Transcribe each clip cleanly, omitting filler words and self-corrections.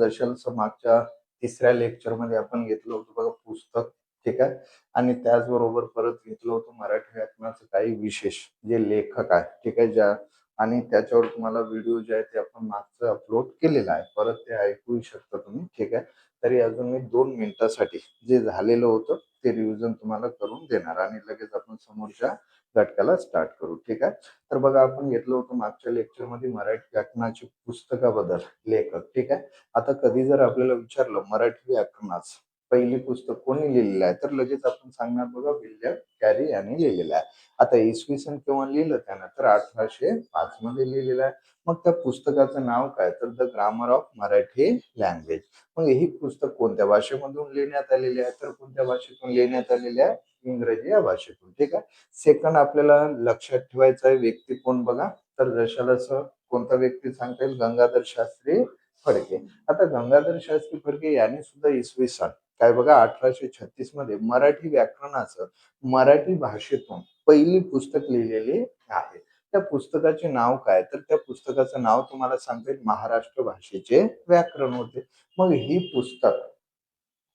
जसं मागच्या तिसऱ्या लेक्चरमध्ये आपण घेतलं होतं बघा पुस्तक, ठीक आहे. आणि त्याचबरोबर परत घेतलं होतं मराठी व्याकरणाचं काही विशेष जे लेखक आहेत, ठीक आहे, ज्या आणि त्याच्यावर तुम्हाला व्हिडिओ जे आहे ते आपण मागचं अपलोड केलेला आहे. परत ते ऐकू शकता तुम्ही, ठीक आहे. तरी अजून मी 2 मिनिटासाठी जे झालेलं होतं ते रिव्हिजन तुम्हाला करून देणार आणि लगेच आपण समोरच्या घटकाला स्टार्ट करू, ठीक आहे. तर बघा आपण घेतलं होतं मागच्या लेक्चरमध्ये मराठी व्याकरणाची पुस्तकाबद्दल लेखक, ठीक आहे. आता कधी जर आपल्याला विचारलं मराठी व्याकरणाचं पहिली पुस्तक कोणी लिहिलेलं आहे, तर लगेच आपण सांगणार बघा विल्यम कॅरी यांनी लिहिलेलं आहे. आता इसवी सन केव्हा लिहिलं त्यानं, तर 1805 मध्ये लिहिलेलं आहे. मग त्या पुस्तकाचं नाव काय, तर the grammar of Marathi language. मग ही पुस्तक कोणत्या भाषेमधून लिहिण्यात आलेली आहे, तर कोणत्या भाषेतून लिहिण्यात आलेली आहे, इंग्रजी या भाषेतून, ठीक आहे. सेकंड आपल्याला लक्षात ठेवायचं आहे व्यक्ती कोण बघा, तर जशाला कोणता व्यक्ती सांगता येईल, गंगाधर शास्त्री फडके. आता गंगाधर शास्त्री फडके यांनी सुद्धा इसवी सन काय बघा 1836 मध्ये मराठी व्याकरणाचं मराठी भाषेतून पहिली पुस्तक लिहिलेली आहे. त्या पुस्तकाचे नाव काय, तर त्या पुस्तकाचं नाव तुम्हाला सांगता येईल महाराष्ट्र भाषेचे व्याकरण होते. मग ही पुस्तक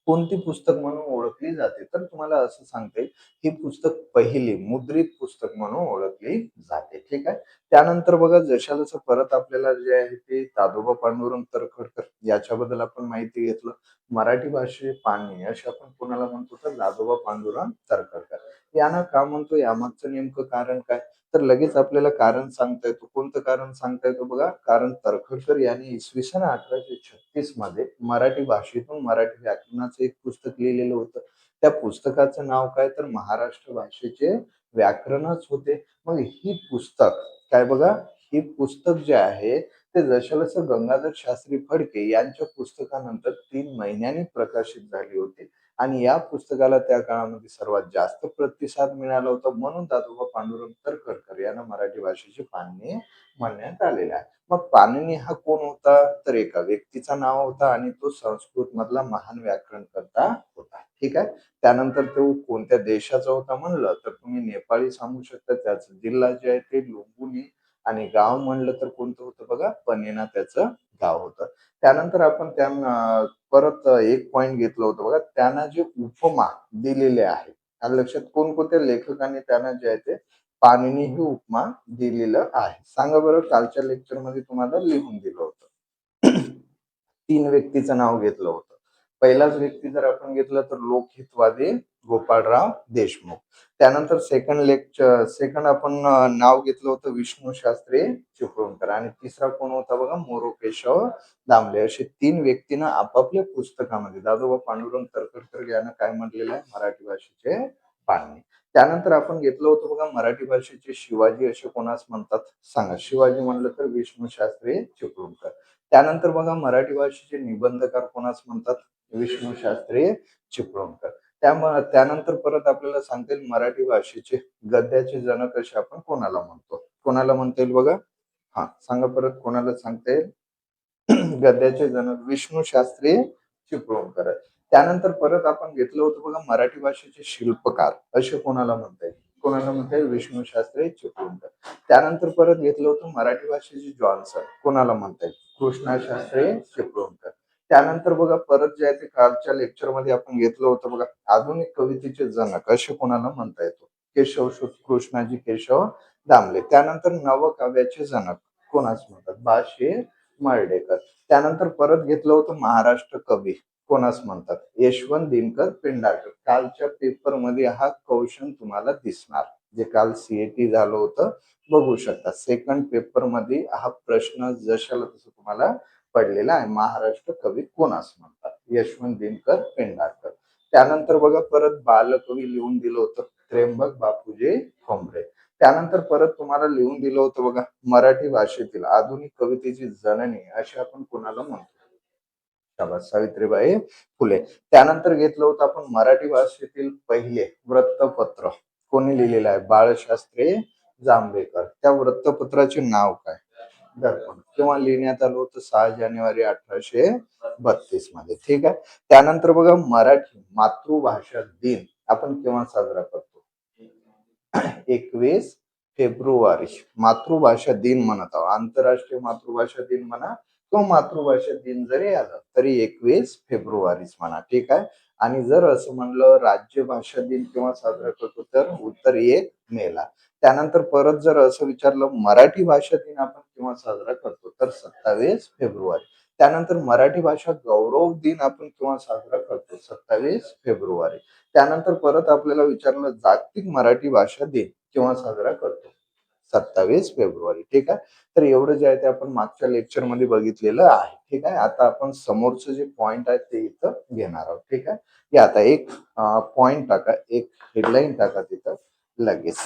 कोणती पुस्तक म्हणून ओळखली जाते, तर तुम्हाला असं सांगता येईल ही पुस्तक पहिली मुद्रित पुस्तक म्हणून ओळखली जाते, ठीक आहे. त्यानंतर बघा जसं परत आपल्याला जे आहे ते दादोबा पांडुरंग तर्खडकर याच्याबद्दल आपण माहिती घेतलं. मराठी भाषे पाणी असे आपण कोणाला म्हणतो, तर दादोबा पांडुरंग तर्खडकर. यांना का म्हणतो, यामागचं नेमकं कारण काय, तर लगेच आपल्याला कारण सांगता येतो. कोणतं कारण सांगता येतो बघा, कारण तर्खडकर यांनी इसवी सन 1836 मध्ये मराठी भाषेतून मराठी व्याकरणाचं एक पुस्तक लिहिलेलं होतं. त्या पुस्तकाचं नाव काय, तर महाराष्ट्र भाषेचे व्याकरणच होते. मग ही पुस्तक काय बघा, ही पुस्तक जे आहे ते जसं गंगाधर शास्त्री फडके यांच्या पुस्तकानंतर 3 महिन्यांनी प्रकाशित झाली होती. आणि या पुस्तकाला त्या काळामध्ये सर्वात जास्त प्रतिसाद मिळाला होता, म्हणून दादोबा पांडुरंग तर्खडकर यांना मराठी भाषेचे पाणिनी म्हणण्यात आलेला आहे. मग पाणिनी हा कोण होता, तर एका व्यक्तीचा नाव होता आणि तो संस्कृत मधला महान व्याकरणकर्ता होता, ठीक आहे. त्यानंतर तो कोणत्या देशाचा होता म्हणलं, तर तुम्ही नेपाळी सांगू शकता. त्याचा जिल्हा जे आहे ते लुंबुनी आणि गाव म्हणलं तर कोणतं होतं बघा, पनेना त्याचं गाव होतं. त्यानंतर आपण त्यांना परत एक पॉइंट घेतलं होतं बघा, त्यांना जे उपमा दिलेले आहे, आलं लक्षात, कोणकोणत्या लेखकांनी त्यांना जे आहे ते पाणिनी ही उपमा दिलेलं आहे, सांगा बरं. कालच्या लेक्चर मध्ये तुम्हाला लिहून दिलं होतं. 3 व्यक्तीचं नाव घेतलं होतं. पहिलाच व्यक्ती जर आपण घेतलं तर लोकहितवादी गोपाळराव देशमुख. त्यानंतर सेकंड आपण नाव घेतलं होतं विष्णू शास्त्री चिपळूणकर आणि तिसरा कोण होता बघा, मोरू केशव दामले. असे 3 व्यक्तींना आपापल्या पुस्तकामध्ये दादोबा पांडुरंग तर्खडकर यांना काय म्हटलेलं आहे, मराठी भाषेचे पाणिनी. त्यानंतर आपण घेतलं होतं बघा, मराठी भाषेचे शिवाजी असे कोणास म्हणतात, सांगा. शिवाजी म्हणलं तर विष्णू शास्त्री चिपळूणकर. त्यानंतर बघा मराठी भाषेचे निबंधकार कोणास म्हणतात, विष्णू शास्त्री चिपळूणकर. त्यानंतर परत आपल्याला सांगता येईल मराठी भाषेचे गद्याचे जनक असे आपण कोणाला म्हणतो, कोणाला म्हणता येईल बघा, हा सांगा परत कोणाला सांगता येईल. गद्याचे जनक विष्णू शास्त्री चिपळूणकर. त्यानंतर परत आपण घेतलं होतं बघा, मराठी भाषेचे शिल्पकार असे कोणाला म्हणता येईल, कोणाला म्हणता येईल, विष्णू शास्त्री चिपळूणकर. त्यानंतर परत घेतलं होतं मराठी भाषेचे जॉन्सन कोणाला म्हणता येईल, कृष्णा शास्त्री चिपळूणकर. त्यानंतर बघा परत जे आहे ते कालच्या लेक्चर मध्ये आपण घेतलं होतं बघा, आधुनिक कवितेचे जनक असे कोणाला म्हणता येतो, केशवसूत कृष्णाजी केशव दामले. त्यानंतर नवकाव्याचे जनक कोणास म्हणतात, बाशी मर्ढेकर. त्यानंतर परत घेतलं होतं महाराष्ट्र कवी कोणास म्हणतात, यशवंत दिनकर पेंढारकर. कालच्या पेपर मध्ये हा क्वेश्चन तुम्हाला दिसणार, जे काल सीएटी झालं होतं, बघू शकता. सेकंड पेपर मध्ये हा प्रश्न जशाला तसं तुम्हाला पडलेला आहे, महाराष्ट्र कवी कोणास म्हणतात, यशवंत दिनकर पेंढारकर. त्यानंतर बघा परत बालकवी लिहून दिलं होतं, त्र्यंबक बापूजी ठोंबरे. त्यानंतर परत तुम्हाला लिहून दिलं होतं बघा, मराठी भाषेतील आधुनिक कवितेची जननी अशी आपण कोणाला म्हणतो, शाबास, सावित्रीबाई फुले. त्यानंतर घेतलं होतं आपण मराठी भाषेतील पहिले वृत्तपत्र कोणी लिहिलेलं आहे, बाळशास्त्री जांभेकर. त्या वृत्तपत्राचे नाव काय, दर्पण. केव्हा लिहिण्यात आलं होतं, 6 जानेवारी 1832 मध्ये, ठीक आहे. त्यानंतर बघा मराठी मातृभाषा दिन आपण केव्हा साजरा करतो, 21 फेब्रुवारी. मातृभाषा दिन म्हणत आहोत, आंतरराष्ट्रीय मातृभाषा दिन म्हणा किंवा मातृभाषा दिन जरी आलं तरी 21 फेब्रुवारीच म्हणा. ठीक आहे. आणि जर असं म्हणलं राज्यभाषा दिन केव्हा साजरा करतो तर उत्तर 1 मेला. त्यानंतर परत जर असं विचारलं मराठी भाषा दिन आपण केव्हा साजरा करतो तर 27 फेब्रुवारी. त्यानंतर मराठी भाषा गौरव दिन आपण केव्हा साजरा करतो 27 फेब्रुवारी. त्यानंतर परत आपल्याला विचारलं जागतिक मराठी भाषा दिन केव्हा साजरा करतो 27 फेब्रुवारी. ठीक आहे. तर एवढं जे आहे ते आपण मागच्या लेक्चरमध्ये बघितलेलं आहे. ठीक आहे. आता आपण समोरचं जे पॉइंट आहे ते इथं घेणार आहोत. ठीक आहे. हे आता एक पॉइंट टाका, एक हेडलाईन टाका तिथं लगेच.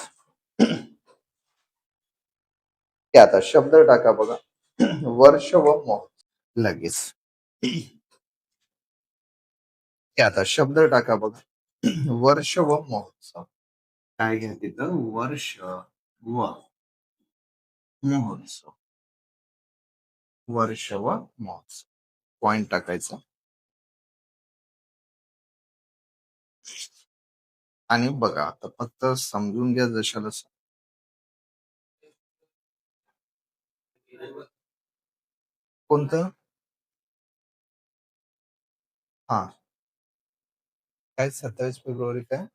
हे आता शब्द टाका बघा. वर्ष व महोत्सव लगेच. हे आता शब्द टाका बघा. वर्ष व महोत्सव. काय घ्या तिथं वर्ष व महोत्सव. वर्ष व महोत्सव. पॉइंट टाकायचा. आणि बघा आता फक्त समजून घ्या जशाला कोणतं हा काय 27 फेब्रुवारी काय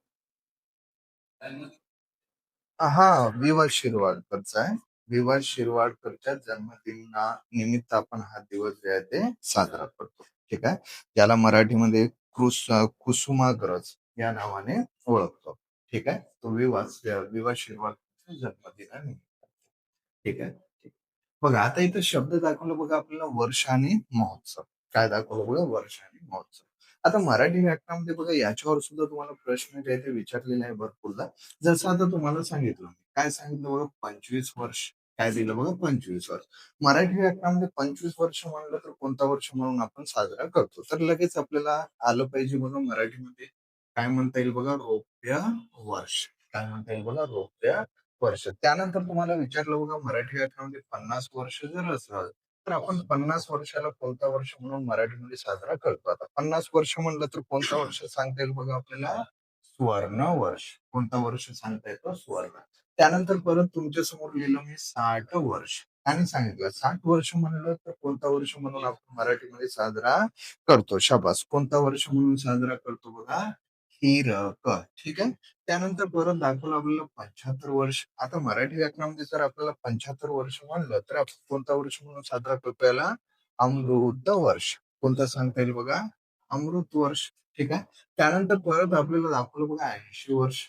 हा वि. शिरवाडकरचा आहे. वि. शिरवाडकरच्या जन्मदिना निमित्त आपण हा दिवस जे आहे ते साजरा करतो. ठीक आहे. याला मराठीमध्ये कुसुमाग्रज या नावाने ओळखतो. ठीक आहे. तो वि. शिरवाडकरच्या जन्मदिनानिमित्त. ठीक आहे. बघा आता इथं शब्द दाखवलं बघा आपल्याला वर्ष आणि महोत्सव. काय दाखवलं बघा वर्ष आणि महोत्सव. आता मराठी व्याकरणामध्ये बघा याच्यावर सुद्धा तुम्हाला प्रश्न जे आहे ते विचारलेले आहे भरपूरदा. जसं आता तुम्हाला सांगितलं काय सांगितलं बघा 25 वर्ष. काय दिलं बघा 25 वर्ष. मराठी व्याकरणामध्ये 25 वर्ष म्हणलं तर कोणता वर्ष म्हणून आपण साजरा करतो तर लगेच आपल्याला आलं पाहिजे बघा मराठीमध्ये काय म्हणता येईल बघा रौप्य वर्ष. काय म्हणता येईल बघा रौप्य वर्ष. त्यानंतर तुम्हाला विचारलं बघा मराठी व्याकरणामध्ये 50 वर्ष जर असलं तर आपण 50 वर्षाला कोणता वर्ष म्हणून मराठीमध्ये साजरा करतो. आता 50 वर्ष म्हणलं तर कोणता वर्ष सांगता येईल बघा आपल्याला सुवर्ण वर्ष. कोणता वर्ष सांगता येतो सुवर्ण. त्यानंतर परत तुमच्या समोर लिहिलं मी 60 वर्ष आणि सांगितलं 60 वर्ष म्हणलं तर कोणता वर्ष म्हणून आपण मराठीमध्ये साजरा करतो. शाबास. कोणता वर्ष म्हणून साजरा करतो बघा हिरक. ठीक आहे. त्यानंतर परत दाखवलं आपल्याला 75 वर्ष. आता मराठी व्याकरणामध्ये जर आपल्याला 75 वर्ष म्हणलं तर आपण कोणता वर्ष म्हणून साजरा करतो याला अमृत वर्ष. कोणता सांगता येईल बघा अमृत वर्ष. ठीक आहे. त्यानंतर परत आपल्याला दाखवलं बघा 80 वर्ष.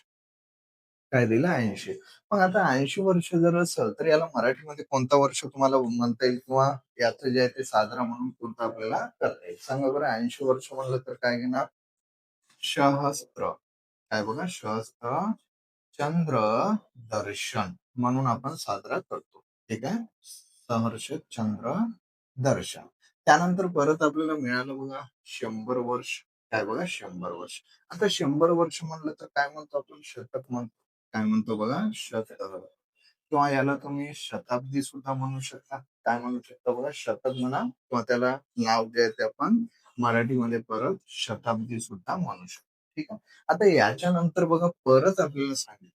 काय दिलं 80. मग आता 80 वर्ष जर असेल तर याला मराठीमध्ये कोणता वर्ष तुम्हाला म्हणता येईल किंवा याचं जे आहे ते साजरा म्हणून कोणता आपल्याला करता येईल सांगा बरं. 80 वर्ष म्हणलं तर काय घेणार सहस्त्र. काय बघा सहस्त्र चंद्र दर्शन म्हणून आपण साजरा करतो. ठीक आहे. सहर्ष चंद्र दर्शन. त्यानंतर परत आपल्याला मिळालं बघा 100 वर्ष. काय बघा 100 वर्ष. आता 100 वर्ष म्हणलं तर काय म्हणतो आपण शतक म्हणतो. काय म्हणतो बघा शतक. किंवा याला तुम्ही शताब्दी सुद्धा म्हणू शकता. काय म्हणू शकता बघा शतक म्हणा किंवा त्याला नाव जे आहे ते आपण मराठीमध्ये परत शताब्दी सुद्धा म्हणू शकतो. ठीक आहे. आता याच्यानंतर बघा परत आपल्याला सांगितलं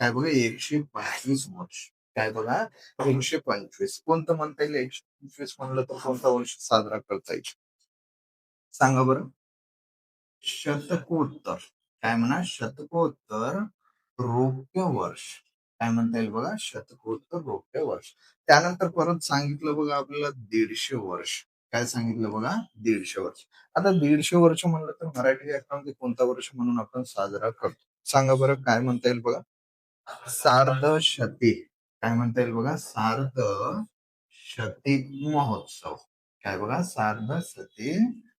काय बघा 125 वर्ष. काय बघा 125. कोणतं म्हणता येईल 125 म्हणलं तर कोणता वर्ष साजरा करता येईल सांगा बरं. शतकोत्तर. काय म्हणा शतकोत्तर रौप्य वर्ष. काय म्हणता येईल बघा शतकोत्तर रौप्य वर्ष. त्यानंतर परत सांगितलं बघा आपल्याला 150 वर्ष. काय सांगितलं बघा 150 वर्ष. आता 150 वर्ष म्हणलं तर मराठी व्याकरणामध्ये कोणता वर्ष म्हणून आपण साजरा करतो सांगा बरं. काय म्हणता येईल बघा सार्ध शती. काय म्हणता येईल बघा सार्ध शतीक महोत्सव. काय बघा सार्ध शती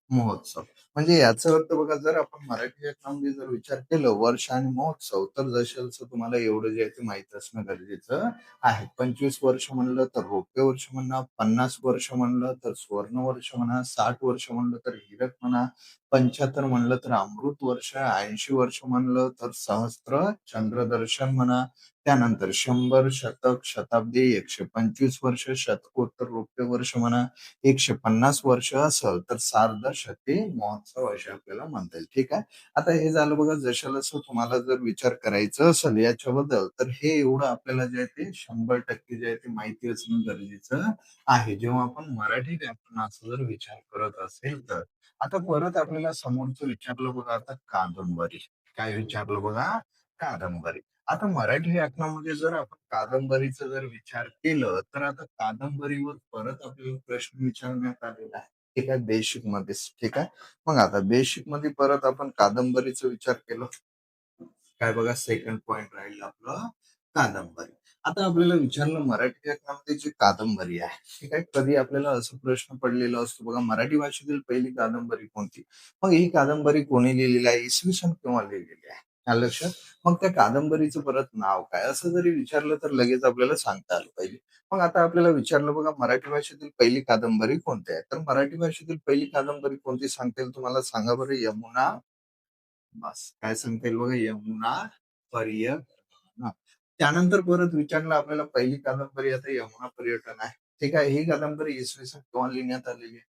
महोत्सव. म्हणजे याचा अर्थ बघा जर आपण मराठी व्याकरणामध्ये जर विचार केलं वर्ष आणि महोत्सव तर जसं जसं तुम्हाला एवढं जे आहे ते माहित असणं गरजेचं आहे. 25 वर्ष म्हणलं तर रौप्य वर्ष म्हणा. 50 वर्ष म्हणलं तर सुवर्ण वर्ष म्हणा. 60 वर्ष म्हणलं तर हीरक म्हणा. 75 म्हणलं तर अमृत वर्ष. 80 वर्ष म्हणलं तर सहस्त्र चंद्रदर्शन म्हणा. त्यानंतर 100, शतक, शताब्दी, 125 वर्ष, शतकोत्तर रौप्य वर्ष म्हणा, 150 वर्ष असेल तर सार्धशती महोत्सव असे आपल्याला म्हणता येईल. ठीक आहे. आता हे झालं बघा, जसं तुम्हाला जर विचार करायचं असेल याच्याबद्दल, तर हे एवढं आपल्याला जे आहे ते 100% जे आहे ते माहिती असणं गरजेचं आहे, जेव्हा आपण मराठी व्याकरणाचा जर विचार करत असेल तर. आता परत आपल्याला समोरचं विचारलं बघा, आता कादंबरी. काय विचारलं बघा? कादंबरी. आता मराठी व्याकरणामध्ये जर आपण कादंबरीचा जर विचार केलं, तर आता कादंबरीवर परत आपल्याला प्रश्न विचारण्यात आलेला आहे. ठीक आहे, बेसिक मध्येच. ठीक आहे. मग आता बेसिक मध्ये परत आपण कादंबरीचा विचार केला, काय बघा सेकंड पॉइंट राहील आपलं कादंबरी. आता आपल्याला विचारलं मराठी व्याकरणामध्ये जी कादंबरी आहे, ठीक आहे, कधी आपल्याला असं प्रश्न पडलेला असतो बघा, मराठी भाषेतील पहिली कादंबरी कोणती? मग ही कादंबरी कोणी लिहिलेली आहे, इसवी सन केव्हा लिहिलेली आहे? आलं लक्षात? मग त्या कादंबरीचं परत नाव काय, असं जरी विचारलं तर लगेच आपल्याला सांगता आलं पाहिजे. मग आता आपल्याला विचारलं बघा, मराठी भाषेतील पहिली कादंबरी कोणती आहे? तर मराठी भाषेतील पहिली कादंबरी कोणती सांगता येईल तुम्हाला, सांगा बरं. यमुना. बस काय सांगता येईल बघा, यमुना पर्यटन. त्यानंतर परत विचारलं आपल्याला, पहिली कादंबरी आता यमुना पर्यटन आहे. ठीक आहे. ही कादंबरी इसवी सन केव्हा लिहिण्यात आलेली आहे?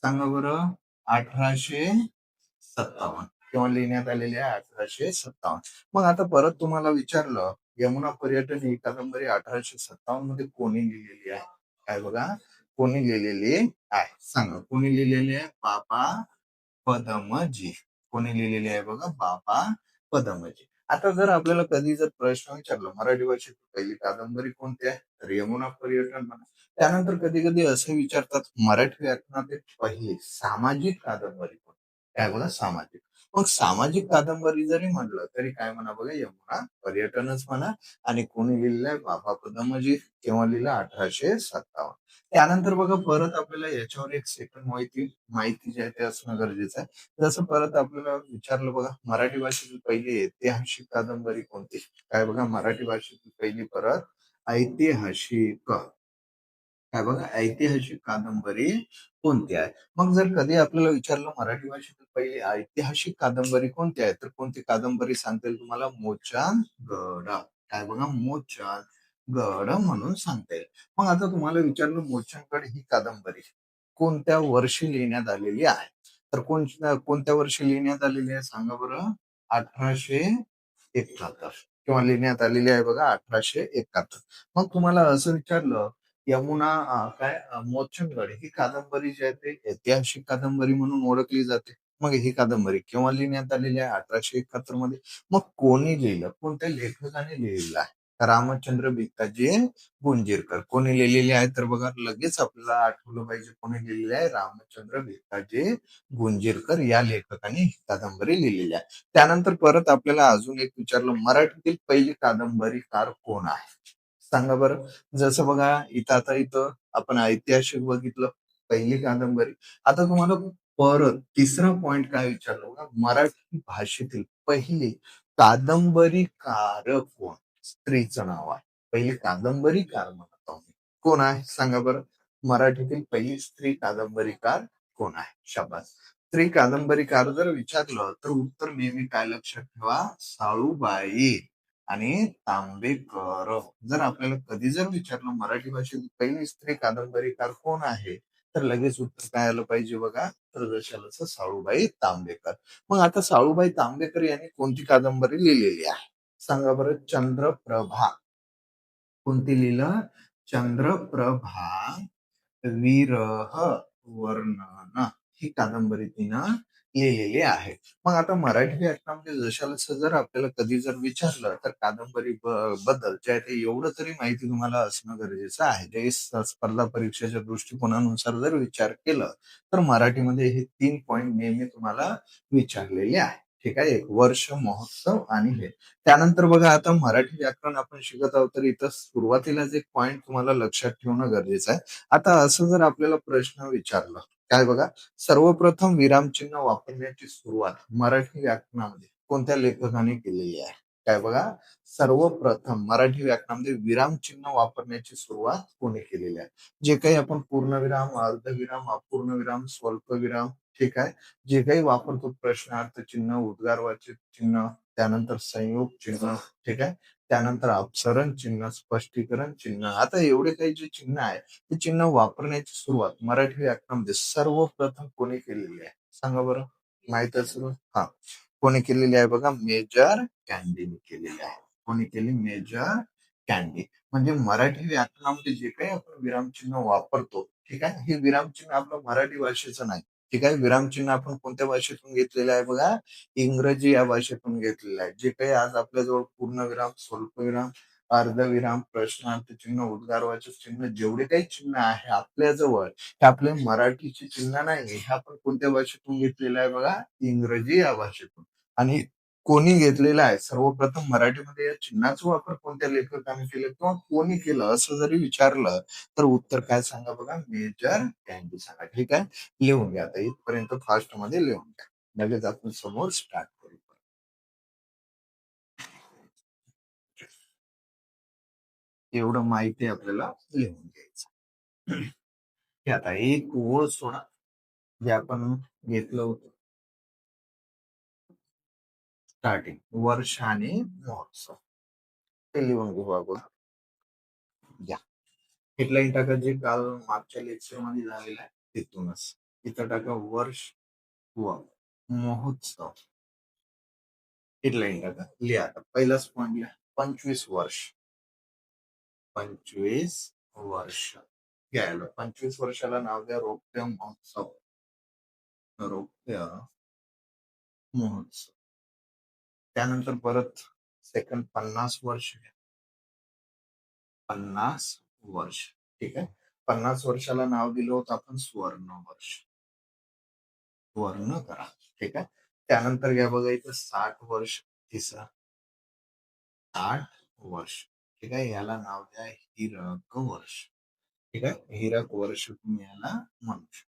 सांगा बरं. 1857. केव्हा लिहिण्यात आलेली आहे? 1857. मग आता परत तुम्हाला विचारलं, यमुना पर्यटन ही कादंबरी 1857 मध्ये कोणी लिहिलेली आहे? काय बघा, कोणी लिहिलेली आहे? सांगा, कोणी लिहिलेली आहे? बाबा पदमजी. कोणी लिहिलेली आहे बघा? बाबा पदमजी. आता जर आपल्याला कधी जर प्रश्न विचारला, मराठी भाषेत पहिली कादंबरी कोणती आहे? तर यमुना पर्यटन म्हणा. त्यानंतर कधी कधी असे विचारतात, मराठी व्याकरणातील पहिली सामाजिक कादंबरी कोणती? काय बघा, सामाजिक. मग सामाजिक कादंबरी जरी म्हणलं तरी काय म्हणा बघा, यमुना पर्यटनच म्हणा. आणि कोणी लिहिलेलं आहे? बाबा पदमजी. केव्हा लिहिलं? 1857. त्यानंतर बघा, परत आपल्याला याच्यावर एक सेकंड माहिती माहिती जी आहे ते असणं गरजेचं आहे. जसं परत आपल्याला विचारलं बघा, मराठी भाषेतील पहिली ऐतिहासिक कादंबरी कोणती? काय बघा, मराठी भाषेतील पहिली परत ऐतिहासिक, काय बघा, ऐतिहासिक कादंबरी कोणती आहे? मग जर कधी आपल्याला विचारलं मराठी भाषेतील पहिली ऐतिहासिक कादंबरी कोणती आहे, तर कोणती कादंबरी सांगता येईल तुम्हाला? मोचान गड. काय बघा, मोचान गड म्हणून सांगता येईल. मग आता तुम्हाला विचारलं, मोचनगड ही कादंबरी कोणत्या वर्षी लिहिण्यात आलेली आहे? तर कोणत्या वर्षी लिहिण्यात आलेली आहे सांगा बरं. 1871. किंवा लिहिण्यात आलेली आहे बघा, 1871. मग तुम्हाला असं विचारलं, यमुना मोचनगड ही कादंबरी जी आहे ते ऐतिहासिक कादंबरी म्हणून ओळखली जाते. मग ही कादंबरी केव्हा लिहिण्यात आलेली आहे? 1871 मध्ये. मग कोणी लिहिलं, कोणत्या लेखकाने लिहिलेलं आहे? रामचंद्र भिकाजी गुंजीरकर. कोणी लिहिलेली आहे? तर बघा, लगेच आपल्याला आठवलं पाहिजे कोणी लिहिलेली आहे. रामचंद्र भिकाजी गुंजीरकर या लेखकाने ही कादंबरी लिहिलेली आहे. त्यानंतर परत आपल्याला अजून एक विचारलं, मराठीतील पहिली कादंबरीकार कोण आहे? सांगा बरं. जसं बघा, इथं आपण ऐतिहासिक बघितलं, पहिली कादंबरी. आता तुम्हाला परत तिसरा पॉइंट काय विचारलं बघा, मराठी भाषेतील पहिली कादंबरीकार कोण? स्त्रीचं नाव आहे. पहिली कादंबरीकार म्हणत आहोत. कोण आहे सांगा बरं. मराठीतील पहिली स्त्री कादंबरीकार कोण आहे? शाबास. स्त्री कादंबरीकार जर विचारलं तर उत्तर नेहमी काय लक्षात ठेवा? साळूबाई आणि तांबेकर. जर आपल्याला कधी जर विचारलं मराठी भाषेतील पहिली स्त्री कादंबरीकार कोण आहे, तर लगेच उत्तर काय आलं पाहिजे बघा, तर जशाला साळूबाई तांबेकर. मग आता साळूबाई तांबेकर यांनी कोणती कादंबरी लिहिलेली आहे? सांगा बरं. चंद्रप्रभा. कोणती लिहिलं? चंद्रप्रभा विरह वर्णन ही कादंबरी तिनं लिहिलेली आहे. मग आता मराठी व्याकरणामध्ये जशाला जर आपल्याला कधी जर विचारलं, तर कादंबरी बद्दल जे आहे ते एवढं तरी माहिती तुम्हाला असणं गरजेचं आहे. जे स्पर्धा परीक्षेच्या दृष्टिकोनानुसार जर विचार केलं, तर मराठीमध्ये हे 3 पॉइंट नेहमी तुम्हाला विचारलेले आहे. ठीक आहे. एक वर्ष, महोत्सव आणि हे. त्यानंतर बघा, आता मराठी व्याकरण आपण शिकत आहोत, तर इथं सुरुवातीलाच एक पॉइंट तुम्हाला लक्षात ठेवणं गरजेचं आहे. आता असं जर आपल्याला प्रश्न विचारला, काय बघा, सर्वप्रथम विरामचिन्ह वापरण्याची सुरुवात मराठी व्याकरणामध्ये कोणत्या लेखकाने केलेली आहे? काय बघा, सर्वप्रथम मराठी व्याकरणामध्ये विरामचिन्ह वापरण्याची सुरुवात कोणी केलेली आहे? जे काही आपण पूर्णविराम, अर्धविराम, अपूर्णविराम, स्वल्पविराम, ठीक आहे, जे काही वापरतो, प्रश्नार्थ चिन्ह, उद्गारवाचक चिन्ह, त्यानंतर संयोग चिन्ह, ठीक आहे, त्यानंतर अपसरण चिन्ह, स्पष्टीकरण चिन्ह. आता एवढे काही जे चिन्ह आहे, ते चिन्ह वापरण्याची सुरुवात मराठी व्याकरणामध्ये सर्वप्रथम कोणी केलेली आहे? सांगा बरं. माहित असेल? हा. कोणी केलेली आहे बघा? मेजर कॅन्डीने केलेली आहे. कोणी केली? Major Candy. म्हणजे मराठी व्याकरणामध्ये जे काही आपण विरामचिन्ह वापरतो, ठीक आहे, हे विरामचिन्ह आपलं मराठी भाषेचं नाही. ठीक आहे. विरामचिन्ह आपण कोणत्या भाषेतून घेतलेलं आहे बघा? इंग्रजी या भाषेतून घेतलेलं आहे. जे काही आज आपल्याजवळ पूर्णविराम, स्वल्पविराम, अर्धविराम, प्रश्नार्थचिन्ह, उद्गारवाचक चिन्ह, जेवढे काही चिन्ह आहे आपल्या जवळ, हे आपले मराठीचे चिन्ह नाही. हे आपण कोणत्या भाषेतून घेतलेलं आहे बघा? इंग्रजी या भाषेतून. आणि कोणी घेतलेलं आहे? सर्वप्रथम मराठीमध्ये या चिन्हाचा वापर कोणत्या लेखकाने केला किंवा कोणी केलं असं जरी विचारलं तर उत्तर काय सांगा बघा? मेजर कॅन्डी सांगा. ठीक आहे. लिहून घ्या. आता इथपर्यंत फास्ट मध्ये लिहून घ्या. लगेच आपण समोर स्टार्ट करू. एवढं माहिती आपल्याला लिहून घ्यायचं. हे आता एक ओळ सोडा जे आपण घेतलं होतं स्टार्टिंग, वर्ष आणि महोत्सव, ते लिहून घेऊ अगोदर. घ्या. हेडलाईन टाका जे काल मागच्या लेक्चर मध्ये झालेलं आहे तिथूनच. इथं टाका वर्ष व महोत्सव. हेडलाईन टाका. लिहा. आता पहिलाच पॉईंट लिहा. 25 वर्ष. 25 वर्ष घ्यायला. 25 वर्षाला नाव द्या रौप्य महोत्सव. रौप्य महोत्सव. त्यानंतर परत सेकंड 50 वर्ष. 50 वर्ष. ठीक आहे. 50 वर्षाला नाव दिलं होतं आपण स्वर्ण वर्ष. स्वर्ण करा. ठीक आहे. त्यानंतर घ्या बघा इथं 60 वर्ष. तिसरा 60 वर्ष. ठीक आहे. याला नाव द्या हिरक वर्ष. ठीक आहे. हिरक वर्ष तुम्ही याला म्हणू शकता.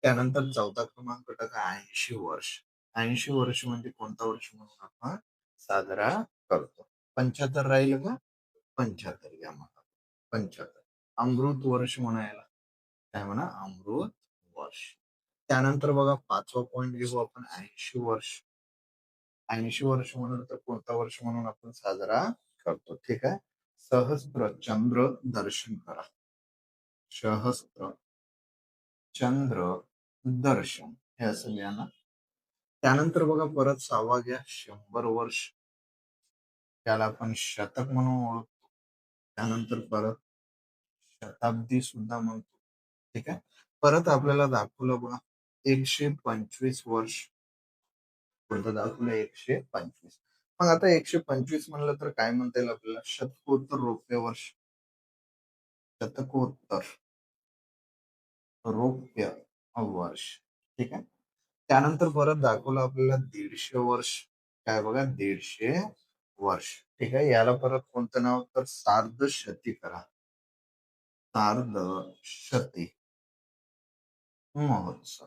त्यानंतर चौथा क्रमांक टाका 80 वर्ष. 80 वर्ष म्हणजे कोणता वर्ष म्हणून आपण साजरा करतो? 75 राहील का? 75 घ्या मला. 75. अमृत वर्ष म्हणायला काय म्हणा? अमृत वर्ष. त्यानंतर बघा पाचवा पॉईंट घेऊ आपण 80 वर्ष. 80 वर्ष म्हणून तर कोणता वर्ष म्हणून आपण साजरा करतो? ठीक आहे. सहस्त्र चंद्र दर्शन करा. सहस्त्र चंद्र दर्शन हे असं लिहा ना. त्यानंतर बघा परत 6वा घ्या 100 वर्ष. त्याला आपण शतक म्हणून ओळखतो. त्यानंतर परत शताब्दी सुद्धा म्हणतो. ठीक आहे. परत आपल्याला दाखवलं बघा 125 वर्ष. कोणतं दाखवलं? 125. मग आता 125 म्हणलं तर काय म्हणता येईल आपल्याला? शतकोत्तर रौप्य वर्ष. शतकोत्तर रौप्य वर्ष. ठीक आहे. त्यानंतर परत दाखवलं आपल्याला 150 वर्ष. काय बघा? 150 वर्ष. ठीक आहे. याला परत कोणतं नाव? तर सार्धशती करा. सार्धशती महोत्सव.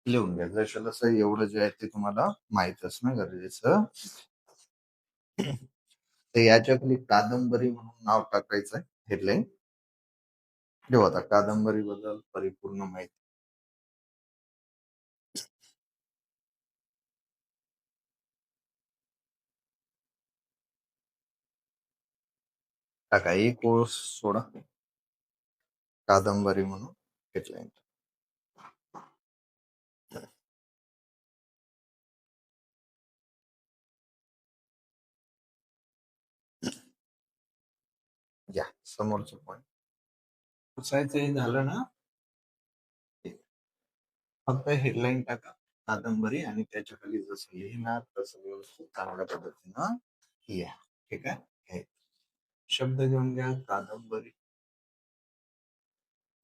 लिहून घ्या. जसं जसं एवढं जे आहे ते तुम्हाला माहित असणं गरजेचं. तर याच्या खाली कादंबरी म्हणून नाव टाकायचं आहे. हेडलाईन ठेवा. आता कादंबरी बद्दल परिपूर्ण माहिती टाका. एक ओळ सोडा कादंबरी म्हणून हेडलाईन. घ्या समोरचं पॉईंट. पुसायचं हे झालं ना. फक्त हेडलाईन टाका कादंबरी आणि त्याच्या खाली जसं लिहिणार तसं व्यवस्थित चांगल्या पद्धतीनं लिहा. ठीक आहे. शब्द घेऊन घ्या कादंबरी.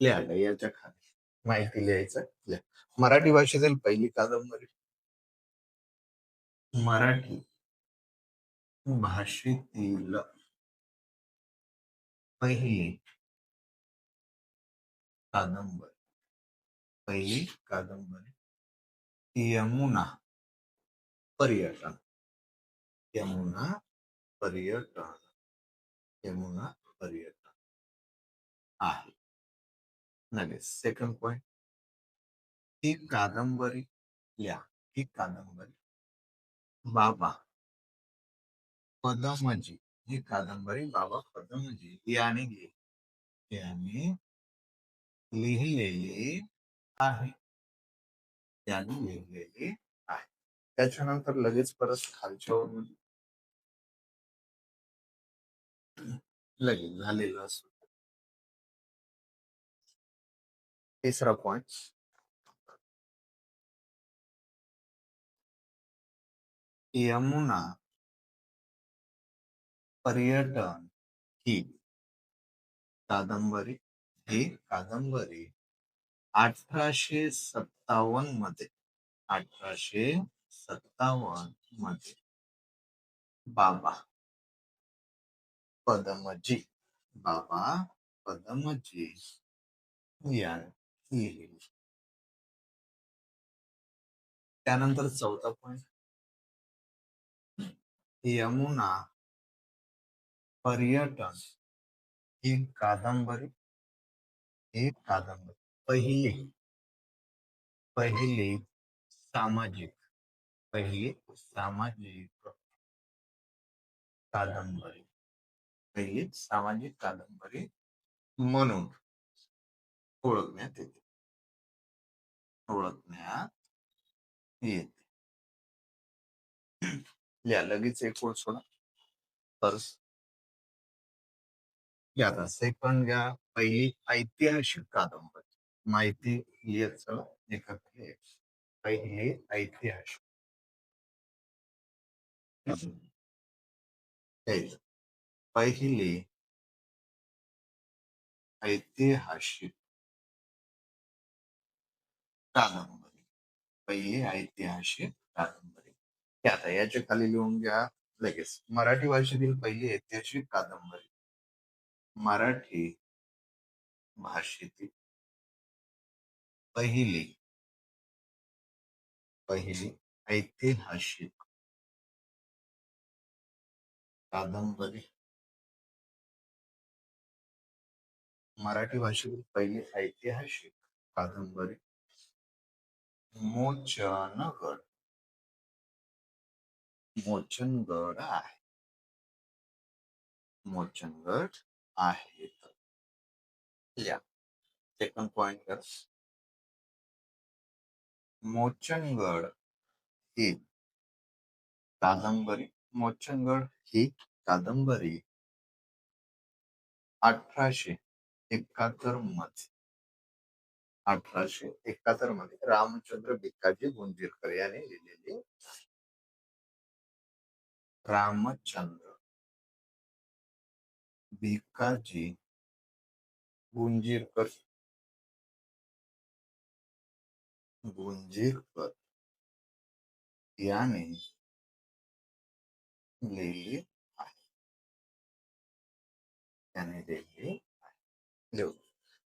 लिहा. याच्या खाली माहिती लिहायचं. लिहा. मराठी भाषेतील पहिली कादंबरी. मराठी भाषेतील पहिली कादंबरी. पहिली कादंबरी यमुना पर्यटन. यमुना पर्यटन. यमुना पर्यटन आहे. लगेच सेकंड पॉइंट. ही कादंबरी लिहा. ही कादंबरी बाबा पदमजी ही कादंबरी बाबा पदमजी याने लिहिलेली आहे. याने लिहिलेली आहे. त्याच्यानंतर लगेच परत खालच्या ओळीमध्ये लगेच झालेलं असतो. तिसरा पॉइंट, यमुना पर्यटन ही कादंबरी 1857 मध्ये 1857 मध्ये बाबा पदमजी बाबा पदमजी यांनी लिहिली. त्यानंतर चौथा पॉइंट, यमुना पर्यटन ही कादंबरी पहिली पहिली सामाजिक कादंबरी पहिली सामाजिक कादंबरी म्हणून ओळखण्यात येते. या लगेच एक ओळ सोडा. फर्स्ट आता सेकंड घ्या, पहिली ऐतिहासिक कादंबरी. माहिती लिहित चला एकत्र. पहिली ऐतिहासिक पहिली ऐतिहासिक कादंबरी पहिली ऐतिहासिक कादंबरी. आता याच्या खाली लिहून घ्या लगेच, मराठी भाषेतील पहिली ऐतिहासिक कादंबरी. मराठी भाषेतील पहिली ऐतिहासिक कादंबरी. मराठी भाषेतील पहिली ऐतिहासिक कादंबरी मोचनगड आहे. या सेकंड पॉइंट कर. मोचनगड ही कादंबरी 1871 मध्ये रामचंद्र भिकाजी गुंजीरकर यांनी लिहिलेली. रामचंद्र भिकाजी गुंजीरकर याने लिहिली आहे.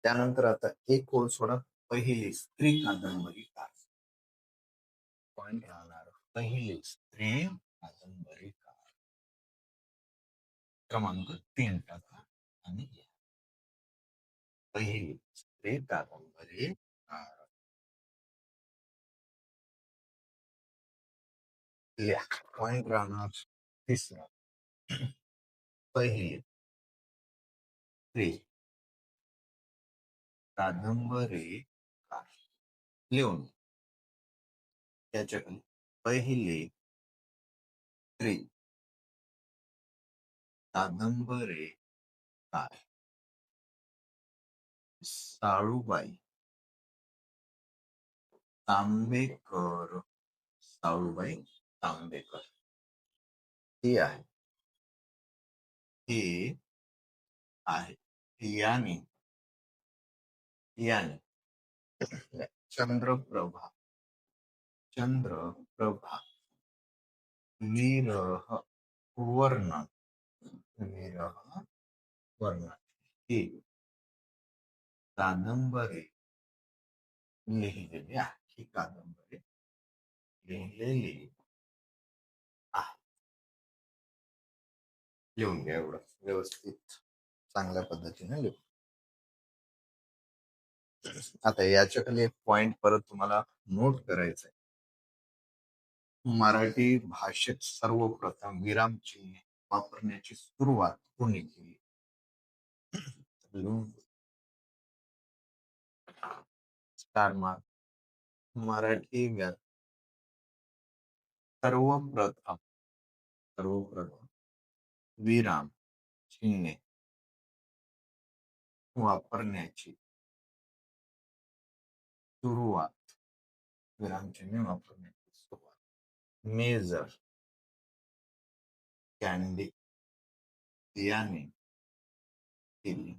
त्यानंतर आता एक ओळ सोडा. पहिली स्त्री कादंबरी काय? पॉइंट राहणार पहिली स्त्री कादंबरी काय? क्रमांक 3 टाका आणि पहिली स्त्री कादंबरी पॉइंट राहणार तिसरा. पहिली स्त्री कादंबरी काय? लिहून त्याच्याकडे पहिली स्त्री कादंबरी काय? साळूबाई तांबेकर ही आहे. याने चंद्रप्रभा विरह वर्णन ही कादंबरी लिहिलेली आहे. लिहून घ्या एवढं व्यवस्थित चांगल्या पद्धतीने लिहून. आता याच्या खाली एक पॉइंट परत तुम्हाला नोट करायचं आहे. मराठी भाषेत सर्वप्रथम विरामचिन्हे वापरण्याची सुरुवात कोणी केली? Star mark. मराठी सर्वप्रथम सर्वप्रथम विराम चिन्हे वापरण्याची सुरुवात. विराम चिन्हे वापरण्याची सुरुवात. मेजर कॅन्डी याने केली.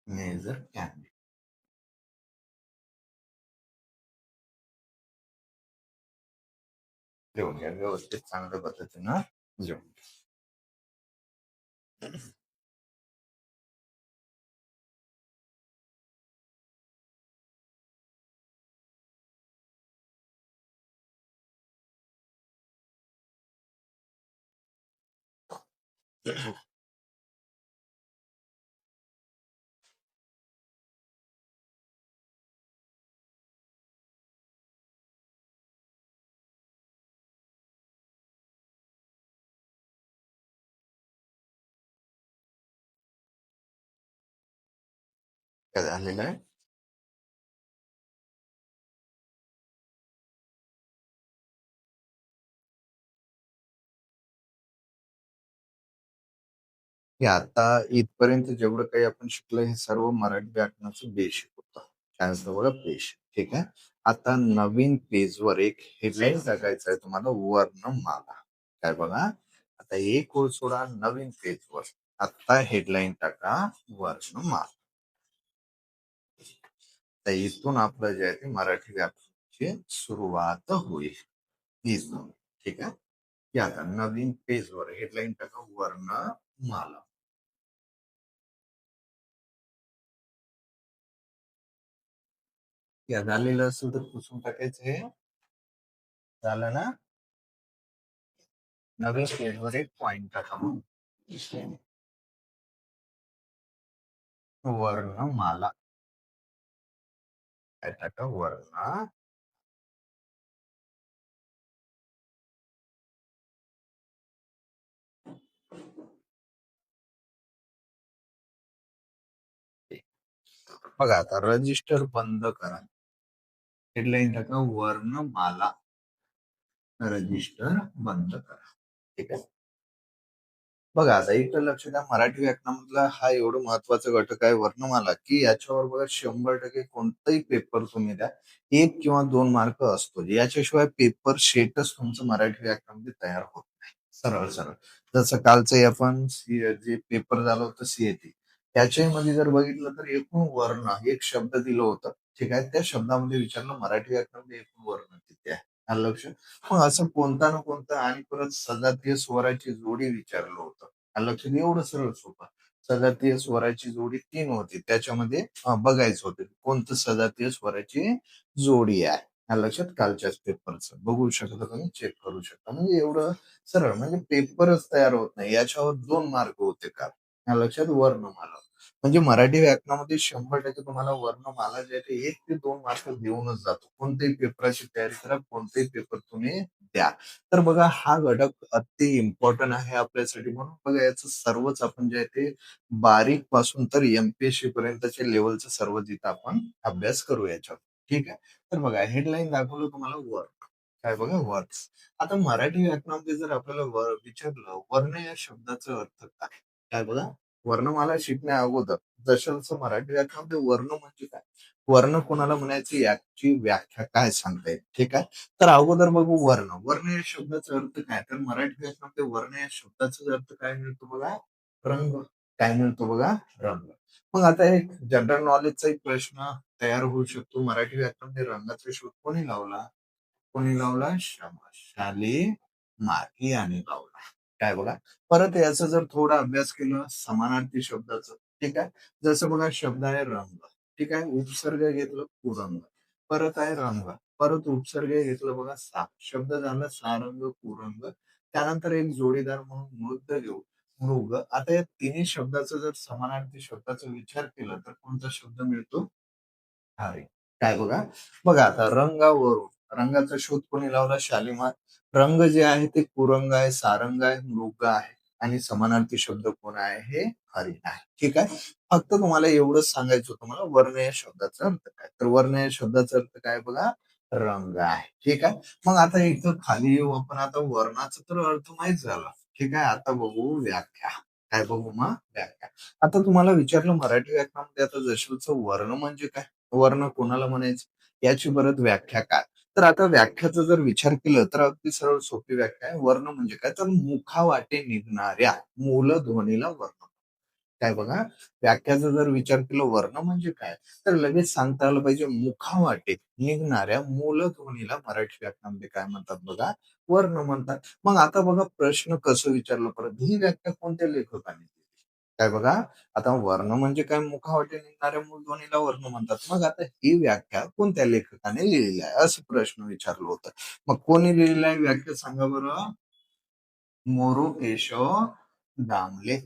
Major Candy. जेवून घ्या व्यवस्थित चांगल्या पद्धतीनं जेवून घ्या. काय झालेलं आहे? हे आता इथपर्यंत जेवढं काही आपण शिकलो हे सर्व मराठी व्याकरणाचं बेसिक होतं. काय असतं बघा बेसिक. ठीक आहे. आता नवीन पेजवर एक हेडलाईन टाकायचं आहे तुम्हाला वर्णमाला. काय बघा आता एक ओळ सोडा नवीन पेजवर. आता हेडलाईन टाका वर्णमाला. तर इथून आपलं जे आहे ते मराठी व्याकरणाची सुरुवात होईल. इथून. ठीक आहे. या आता नवीन पेजवर हेडलाईन टाका वर्णमाला. या झालेलं असेल तर पुसून टाकायचं हे. झालं ना? नवीन पेजवर एक पॉइंट टाका मग. वर्णमाला. काय टाका वर्ण. बघा आता रजिस्टर बंद करा. हेडलाईन टाका वर्णमाला. रजिस्टर बंद करा. ठीक आहे. बघा आता इथं लक्ष द्या मराठी व्याकरणामधला हा एवढं महत्वाचा घटक आहे वर्णमाला की याच्यावर बघा 100% कोणताही पेपर तुम्ही द्या 1 किंवा 2 मार्क असतो. याच्याशिवाय पेपर शेटच तुमचं मराठी व्याकरणामध्ये तयार होत नाही. सरळ सरळ. जसं कालचं आपण जे पेपर झालं होतं सीएटी त्याच्यामध्ये जर बघितलं तर एकूण वर्ण एक शब्द दिलं होतं. ठीक आहे. त्या शब्दामध्ये विचारलं मराठी व्याकरणामध्ये एकूण वर्ण किती आहे? आलं लक्ष? मग असं कोणता ना कोणता आणि परत सजातीय स्वराची जोडी विचारलं होतं. आलं लक्षात? एवढं सरळ सोपं. सजातीय स्वराची जोडी 3 होती. त्याच्यामध्ये बघायचं होतं कोणतं सजातीय स्वराची जोडी आहे. आलं लक्षात? कालच्याच पेपरचं बघू शकता तुम्ही चेक करू शकता. म्हणजे एवढं सरळ म्हणजे पेपरच तयार होत नाही. याच्यावर 2 मार्क होते काल. आलं लक्षात? वर्णमाला. म्हणजे मराठी व्याकरणामध्ये 100% तुम्हाला वर्णमाला जे आहे ते 1 ते 2 मार्क देऊनच जातो. कोणत्याही पेपराची तयारी करा, कोणतेही पेपर तुम्ही द्या. तर बघा हा घटक अति इम्पॉर्टंट आहे आपल्यासाठी म्हणून बघा याचं सर्वच आपण जे आहे ते बारीक पासून तर एमपीएससी पर्यंतच्या लेवलचं सर्व जिथं आपण अभ्यास करू याच्यावर. ठीक आहे. तर बघा हेडलाईन दाखवलं तुम्हाला वर्क. काय बघा वर्क्स. आता मराठी व्याकरणामध्ये जर आपल्याला विचारलं वर्ण या शब्दाचा अर्थ काय? काय बघा वर्णमाला शिकण्या अगोदर जसं मराठी व्याकरणामध्ये वर्ण म्हणजे काय? वर्ण कोणाला म्हणायचं याची व्याख्या काय सांगता येईल. ठीक आहे. तर अगोदर बघू वर्ण. वर्ण या शब्दाचा अर्थ काय? तर मराठी व्याकरणामध्ये वर्ण या शब्दाचा अर्थ काय मिळतो बघा? रंग. काय मिळतो बघा? रंग. मग आता एक जनरल नॉलेजचा एक प्रश्न तयार होऊ शकतो. मराठी व्याकरणामध्ये रंगाचा शोध कोणी लावला? कोणी लावला? शाली मार्की यांनी लावला. काय बघा परत याचा जर थोडा अभ्यास केला समानार्थी शब्दाचं. ठीक आहे. जसं बघा शब्द आहे रंग. ठीक आहे. उपसर्ग घेतलं कुरंग. परत आहे रंग. परत उपसर्ग घेतलं बघा सा. शब्द झाला सारंग कुरंग. त्यानंतर एक जोडीदार म्हणून मृद घेऊ मृग. आता या तिन्ही शब्दाचा जर समानार्थी शब्दाचा विचार केला तर कोणता शब्द मिळतो? हरे. काय बघा बघा आता रंगावरून रंगाचा शोध कोणी लावला? शालिमार. रंग जे आहे ते कुरंग आहे, सारंग आहे, मृग आहे आणि समानार्थी शब्द कोण आहे? हे हरिण आहे. ठीक आहे. फक्त तुम्हाला एवढंच सांगायचं होतं मला, वर्ण या शब्दाचा अर्थ काय? तर वर्ण या शब्दाचा अर्थ काय बघा? रंग आहे. ठीक आहे. मग आता इथं खाली येऊ आपण. आता वर्णाचा तर अर्थ माहित झाला. ठीक आहे. आता बघू व्याख्या. काय बघू मग? व्याख्या. आता तुम्हाला विचारलं मराठी व्याकरणामध्ये आता जसं वर्ण म्हणजे काय? वर्ण कोणाला म्हणायचं? याची परत व्याख्या काय? तर आता व्याख्याचा जर विचार केला तर अगदी सरळ सोपी व्याख्या आहे. वर्ण म्हणजे काय? तर मुखावाटे निघणाऱ्या मूलध्वनीला वर्ण. काय बघा? व्याख्याचा जर विचार केला वर्ण म्हणजे काय? तर लगेच सांगता आलं पाहिजे मुखावाटे निघणाऱ्या मूलध्वनीला मराठी व्याकरणामध्ये काय म्हणतात बघा? वर्ण म्हणतात. मग आता बघा प्रश्न कसं विचारलं परत, ही व्याख्या कोणत्या लेखकाने दिली? काय बघा? आता वर्ण म्हणजे काय? मुखावाटे निघणाऱ्या मूलध्वनीला वर्ण म्हणतात. मग आता ही व्याख्या कोणत्या लेखकाने लिहिलेली आहे? असं प्रश्न विचारलं होतं. मग कोणी लिहिलेलं आहे व्याख्या सांगा बरं? मोरोकेशव दामले.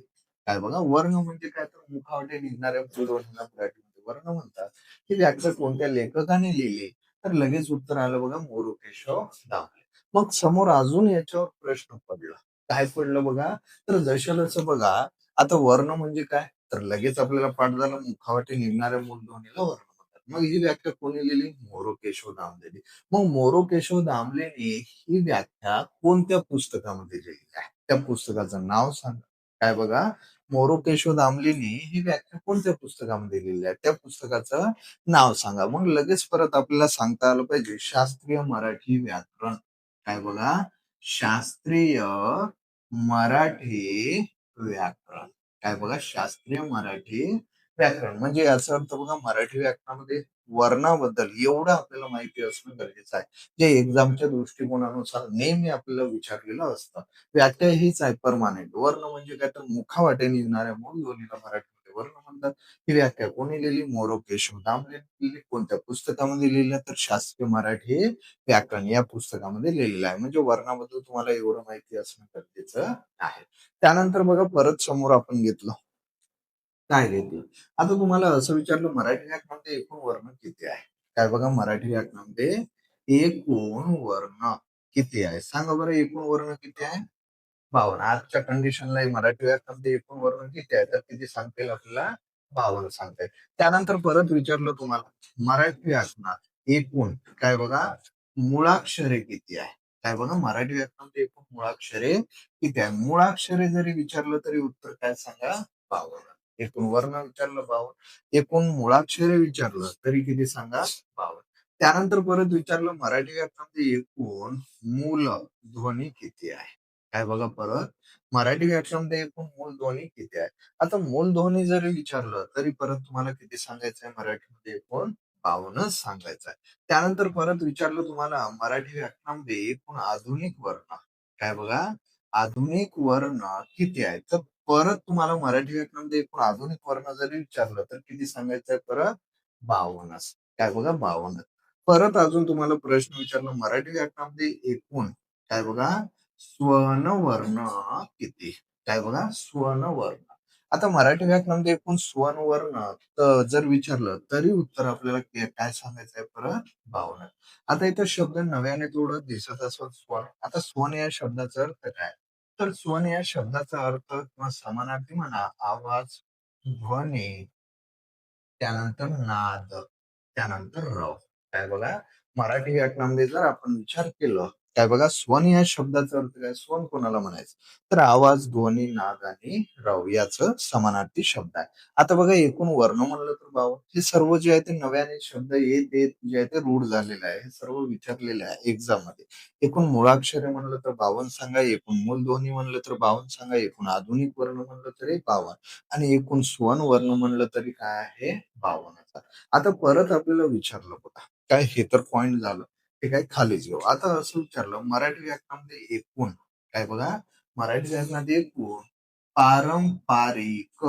काय बघा? वर्ण म्हणजे काय? तर मुखावाटे निघणाऱ्या मूलध्वनीला मराठीमध्ये वर्ण म्हणतात. ही व्याख्या कोणत्या लेखकाने लिहिली? तर लगेच उत्तर आलं बघा, मोरोकेशव दामले. मग समोर अजून याच्यावर प्रश्न पडला. काय पडलं बघा? तर जसं बघा, आता वर्ण म्हणजे काय? तर लगेच आपल्याला पाठ झालं, मुखावाटे निघणाऱ्या मूलध्वनीला वर्ण म्हणतात. मग ही व्याख्या कोणी लिहिली? मोरोकेशव दामलेनी. मग मोरोकेशव दामलेनी ही व्याख्या कोणत्या पुस्तकामध्ये लिहिली आहे? त्या पुस्तकाचं नाव सांगा. काय बघा? मोरोकेशव दामलेनी ही व्याख्या कोणत्या पुस्तकामध्ये लिहिली आहे? त्या पुस्तकाचं नाव सांगा. मग लगेच परत आपल्याला सांगता आलं पाहिजे शास्त्रीय मराठी व्याकरण. काय बघा? शास्त्रीय मराठी व्याकरण. काय बघा? शास्त्रीय मराठी व्याकरण म्हणजे याचा अर्थ बघा, मराठी व्याकरणामध्ये वर्णाबद्दल एवढं आपल्याला माहिती असणं गरजेचं आहे, जे एक्झामच्या दृष्टिकोनानुसार नेहमी आपल्याला विचारलेलं असतं. व्याख्या हीच आहे परमानेंट. वर्ण म्हणजे काय? तर मुखावाटे निघणाऱ्या मूळ ध्वनीला मराठीमध्ये वर्ण म्हणतात. ही व्याख्या कोणी लिहिली? मोरोकेशव दामले लिहिली. कोणत्या पुस्तकामध्ये लिहिलं? तर शास्त्रीय मराठी व्याकरण या पुस्तकामध्ये लिहिलेलं आहे. म्हणजे वर्णाबद्दल तुम्हाला एवढं माहिती असणं गरजेचं आहे. त्यानंतर बघा परत समोर आपण घेतलं. काय घेतलं? आता तुम्हाला असं विचारलं मराठी व्याकरणामध्ये एकूण वर्ण किती आहे? काय बघा? मराठी व्याकरणामध्ये एकूण वर्ण किती आहे? सांगा बरं, एकूण वर्ण किती आहे? 52. आजच्या कंडिशनला मराठी व्याकरणामध्ये एकूण वर्ण किती आहे? तर किती सांगता येईल आपल्याला? 52 सांगता येईल. त्यानंतर परत विचारलं तुम्हाला मराठी व्याकरणात एकूण काय बघा? मुळाक्षरे किती आहे? काय बघा? मराठी व्याकरणामध्ये एकूण मुळाक्षरे किती आहे? मुळाक्षरे जरी विचारलं तरी उत्तर काय सांगा? 52. एकूण वर्ण विचारलं 52. एकूण मुळाक्षरे विचारलं तरी किती सांगा? 52. त्यानंतर परत विचारलं मराठी व्याकरणामध्ये एकूण मूल ध्वनी किती आहे? काय बघा परत? मराठी व्याकरणामध्ये एकूण मूल ध्वनी किती आहे? आता मूल ध्वनी जरी विचारलं तरी परत तुम्हाला किती सांगायचं आहे? मराठीमध्ये एकूण 52 सांगायचं आहे. त्यानंतर परत विचारलं तुम्हाला मराठी व्याकरणामध्ये एकूण आधुनिक वर्ण. काय बघा? आधुनिक वर्ण किती आहे? तर परत तुम्हाला मराठी व्याकरणामध्ये एकूण आधुनिक वर्ण जरी विचारलं तर किती सांगायचं आहे परत? 52. काय बघा? 52. परत अजून तुम्हाला प्रश्न विचारला मराठी व्याकरणामध्ये एकूण काय बघा? स्वनवर्ण किती? काय बघा? स्वनवर्ण. आता मराठी व्याकरणामध्ये एकूण स्वनवर्ण जर विचारलं तरी उत्तर आपल्याला काय सांगायचं आहे परत? 52. आता इथं शब्द नव्याने थोडं दिसत असतो स्वन. आता स्वन या शब्दाचा अर्थ काय? तर स्वन या शब्दाचा अर्थ किंवा समानार्थी म्हणा आवाज, ध्वनी, त्यानंतर नाद, त्यानंतर रव. काय बघा? मराठी व्याकरणामध्ये जर आपण विचार केलं, काय बघा? स्वन या शब्दाचा अर्थ काय? स्वन कोणाला म्हणायचं? तर आवाज, ध्वनी, नाद आणि रव याचं समानार्थी शब्द आहे. आता बघा एकूण वर्ण म्हणलं तर 52. हे सर्व जे आहे ते नव्याने शब्द येत येत जे आहे ते रूढ झालेलं आहे. हे सर्व विचारलेलं आहे एक्झाम मध्ये. एकूण मुळाक्षरे म्हणलं तर 52 सांगा, एकूण मूलध्वनी म्हणलं तर 52 सांगा, एकूण आधुनिक वर्ण म्हणलं तरी 52 आणि एकूण स्वन वर्ण म्हणलं तरी काय आहे? 52. आता परत आपल्याला विचारलं बघा, काय हे तर पॉइंट झालं. ते काय खालीच घेऊ. आता असं विचारलं मराठी व्याकरणामध्ये एकूण काय बघा? मराठी व्याकरणात एकूण पारंपरिक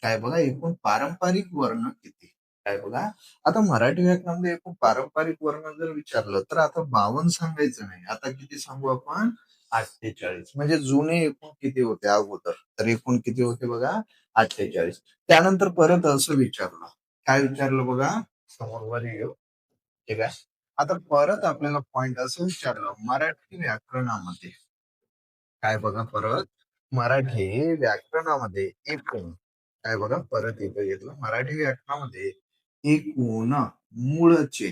काय बघा? एकूण पारंपरिक वर्ण किती? काय बघा? आता मराठी व्याकरणामध्ये एकूण पारंपरिक वर्ण जर विचारलं तर आता 52 सांगायचं नाही. आता किती सांगू आपण? 48. म्हणजे जुने एकूण किती होते अगोदर? तर एकूण किती होते बघा? 48. त्यानंतर परत असं विचारलं. काय विचारलं बघा? समोर वर येऊ. ठीक आहे. आता परत आपल्याला पॉइंट असं विचारलं मराठी व्याकरणामध्ये काय बघा परत मराठी व्याकरणामध्ये एकूण काय बघा परत इथं घेतलं मराठी व्याकरणामध्ये एकूण मूळचे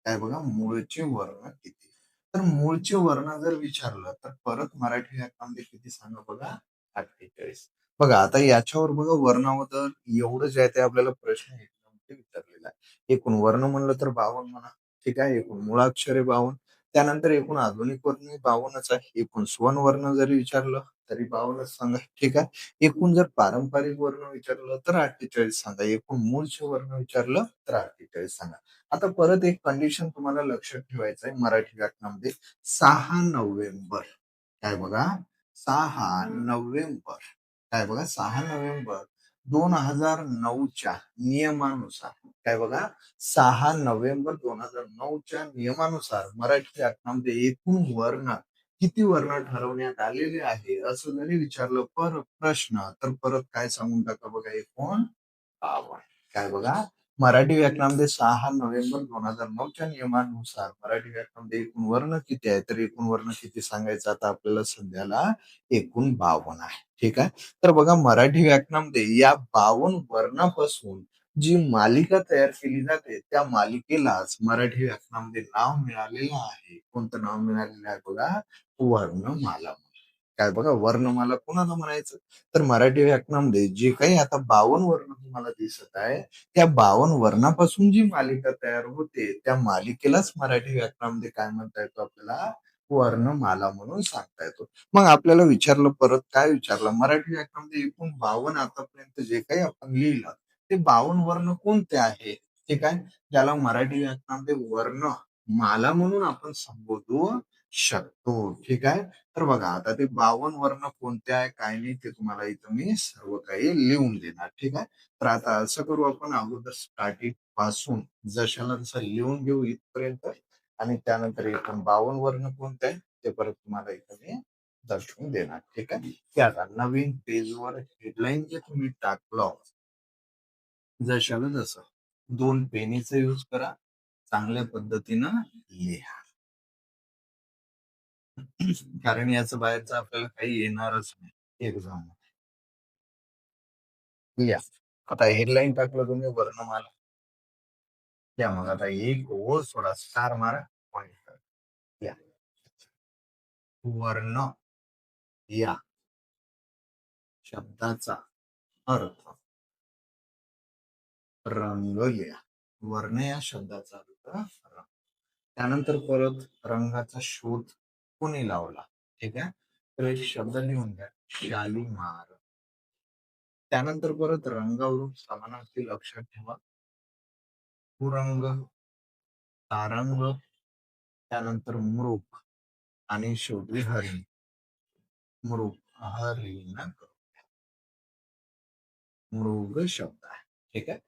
काय बघा मूळचे वर्ण किती. तर मूळचे वर्ण जर विचारलं तर परत मराठी व्याकरणामध्ये किती सांगा बघा 48. बघा आता याच्यावर बघा वर्णाबद्दल एवढं जे आहे ते आपल्याला प्रश्न एकदम विचारलेला आहे. एकूण वर्ण म्हणलं तर 52 म्हणा. ठीक आहे. एकूण मुळाक्षरे 52. त्यानंतर एकूण आधुनिक वर्ण 52च आहे. एकूण स्वन वर्ण जरी विचारलं तरी 52च सांगा. ठीक आहे. एकूण जर पारंपरिक वर्ण विचारलं तर 48 सांगा. एकूण मूळचे वर्ण विचारलं तर 48 सांगा. आता परत एक कंडिशन तुम्हाला लक्षात ठेवायचं आहे मराठी व्याकरणामध्ये 6 नोव्हेंबर काय बघा 6 नोव्हेंबर काय बघा 6 नोव्हेंबर 2009च्या नियमानुसार काय बघा 6 नोव्हेंबर 2009च्या नियमानुसार मराठी व्याकरणामध्ये एकूण वर्ण किती वर्ण ठरवण्यात आलेले आहे असं जरी विचारलं प्रश्न तर परत काय सांगून टाका बघा एकूण 52. काय बघा मराठी व्याकरणामध्ये 6 नोव्हेंबर 2009च्या नियमानुसार मराठी व्याकरणामध्ये एकूण वर्ण किती आहे तर एकूण वर्ण किती सांगायचं आता आपल्याला सध्याला एकूण 52 आहे. ठीक आहे. तर बघा मराठी व्याकरणामध्ये या 52 वर्णापासून जी मालिका तयार केली जाते त्या मालिकेलाच मराठी व्याकरणामध्ये नाव मिळालेलं आहे. कोणतं नाव मिळालेलं आहे बघा वर्णमाला. काय बघा वर्णमाला कोणाला म्हणायचं तर मराठी व्याकरणामध्ये जे काही आता 52 वर्ण तुम्हाला दिसत आहे त्या 52 वर्णापासून जी मालिका तयार होते त्या मालिकेलाच मराठी व्याकरणामध्ये काय म्हणता येतो आपल्याला वर्णमाला म्हणून सांगता येतो. मग आपल्याला विचारलं परत काय विचारलं मराठी व्याकरणामध्ये एकूण 52 आतापर्यंत जे काही आपण लिहिलं ते 52 वर्ण कोणते आहे. ठीक आहे. ज्याला मराठी व्याकरणामध्ये वर्ण माला म्हणून आपण संबोधू शकतो. ठीक आहे. तर बघा आता ते 52 वर्ण कोणते आहे काय नाही ते तुम्हाला इथं मी सर्व काही लिहून देणार. ठीक आहे. तर आता असं करू आपण अगोदर स्टार्टिंग पासून जशाला तसं लिहून घेऊ इथपर्यंत आणि त्यानंतर एकूण 52 वर्ण कोणते आहे ते परत तुम्हाला इथं मी दर्शवून देणार. ठीक आहे. ते आता नवीन पेजवर हेडलाईन जे तुम्ही टाकलं जशाला जसं 2 पेनीचा यूज करा चांगल्या पद्धतीनं लिहा. कारण याचं बाहेरचं आपल्याला काही येणारच नाही एक्झाम. या आता हेडलाईन टाकलं तुम्ही वर्णमाला या मग आता एक ओळ सोडा स्टार मारा पॉइंट या वर्ण या शब्दाचा अर्थ रंग लिहा. वर्ण या शब्दाचा अर्थ रंग. त्यानंतर परत रंगाचा शोध कोणी लावला. ठीक आहे. तर एक शब्द लिहून घ्या शालिमार. त्यानंतर परत रंगावरून समानार्थी लक्षात ठेवा पुरंग तारंग त्यानंतर मृग आणि शेवटी हरिण. मृग हरिण मृग शब्द आहे. ठीक आहे.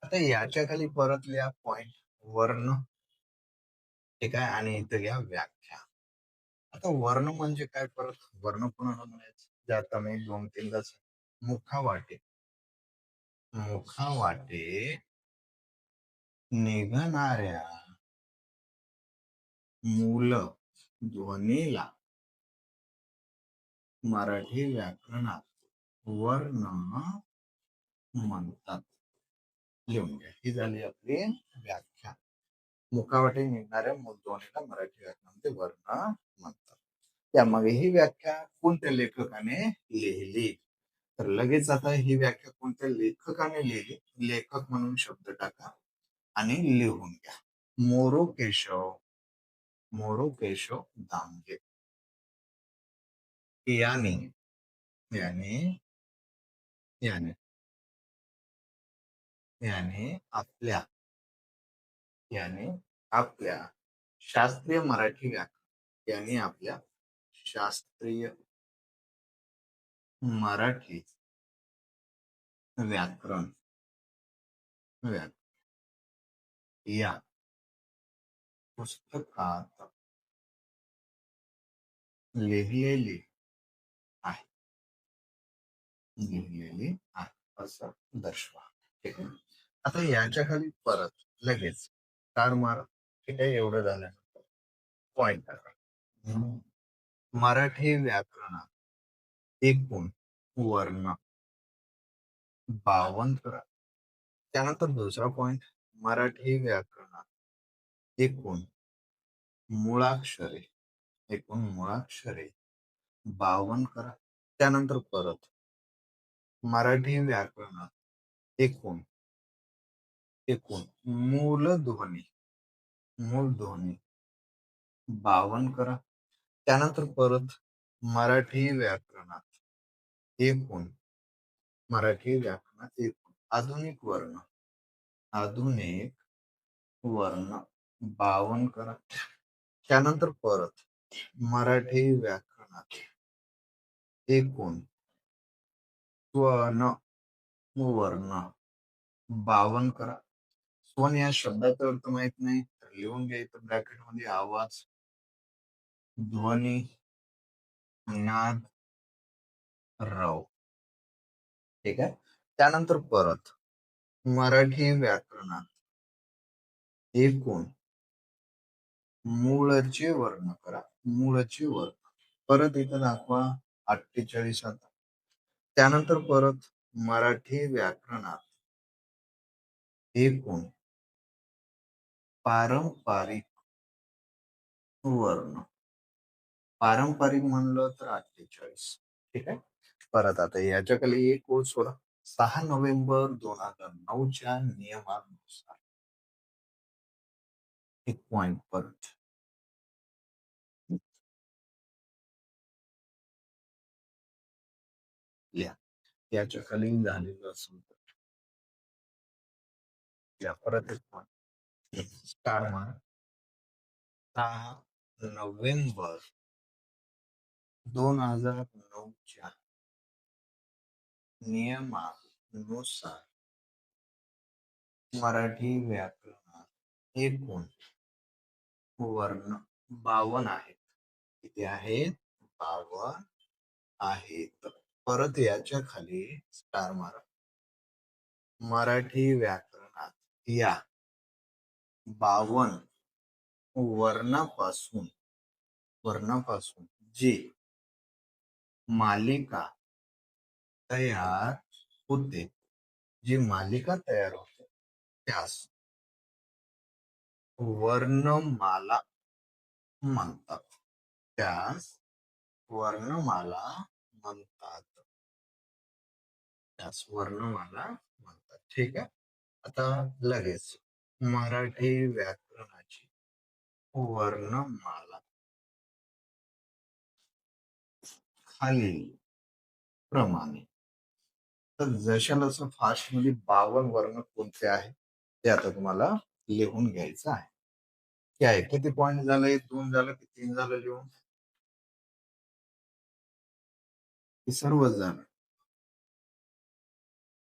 आता याच्या खाली परत लिहा पॉइंट वर्ण. ठीक आहे. आणि इथं घ्या व्याख्या. आता वर्ण म्हणजे काय परत वर्ण कोणाला म्हणायचं जे आता मी 2-3दा मुखावाटे मुखावाटे निघणाऱ्या मूल ध्वनीला मराठी व्याकरणात वर्ण म्हणतात. लिहून घ्या. ही झाली आपली व्याख्या. मुखावाटे निघणाऱ्या मूल ध्वनीला मराठी व्याकरणामध्ये वर्ण म्हणतात. त्यामागे ही व्याख्या कोणत्या लेखकाने लिहिली तर लगेच आता ही व्याख्या कोणत्या लेखकाने लिहिली लेखक म्हणून शब्द टाका आणि लिहून घ्या. मोरो केशव दामगे याने याने याने याने आपल्या याने आपल्या शास्त्रीय मराठी व्याकरण याने आपल्या शास्त्रीय मराठी व्याकरण या पुस्तकात लिहिलेली आहे लिहिलेली आहे असं दर्शवा. ठीक आहे. आता याच्या खाली परत लगेच कार मारा. ठीक आहे, एवढं झालं. पॉइंट. मराठी व्याकरणात एकूण वर्ण 52 करा. त्यानंतर दुसरा पॉइंट, मराठी व्याकरणात मूळाक्षरे एकूण मुळाक्षरे 52 करा. त्यानंतर परत मराठी व्याकरणात एकूण एकूण मूलध्वनी 52 करा. त्यानंतर परत मराठी व्याकरणात एकूण आधुनिक वर्ण 52 करा. त्यानंतर परत मराठी व्याकरणात एकूण स्वन वर्ण 52 करा. स्वन या शब्दाचा अर्थ माहित नाही तर लिहून घ्यायचं ब्रॅकेट मध्ये, आवाज, ध्वनी, नाद, रव. ठीक आहे. त्यानंतर परत मराठी व्याकरणात एकूण मूळचे वर्ण करा. परत इथं दाखवा 48. त्यानंतर परत मराठी व्याकरणात एकूण पारंपरिक वर्ण म्हणलं तर 48. ठीक आहे. परत आता याच्या खाली एक ओळ सोडा. 6 नोव्हेंबर 2009च्या नियमानुसार एक पॉइंट परत लिहा. याच्या खाली झालेलं असेल तर परत एक पॉइंट स्टार मारा. 6 नोव्हेंबर 2009च्या नियमानुसार मराठी व्याकरणात एकूण वर्ण 52 आहेत. किती आहेत? 52 आहेत. परत याच्या खाली स्टार मारा. मराठी व्याकरणात या 52 वर्णापासून जी मालिका तयार होते त्यास वर्णमाला म्हणतात. ठीक आहे. आता लगेच मराठी व्याकरणाची वर्णमाला खालील प्रमाणे. तर जशाला फास्ट मध्ये 52 वर्ण कोणते आहे ते आता तुम्हाला लिहून घ्यायचं आहे. काय किती पॉइंट झाले? 2 झालं की 3 झालं लिहून? सर्वच झालं.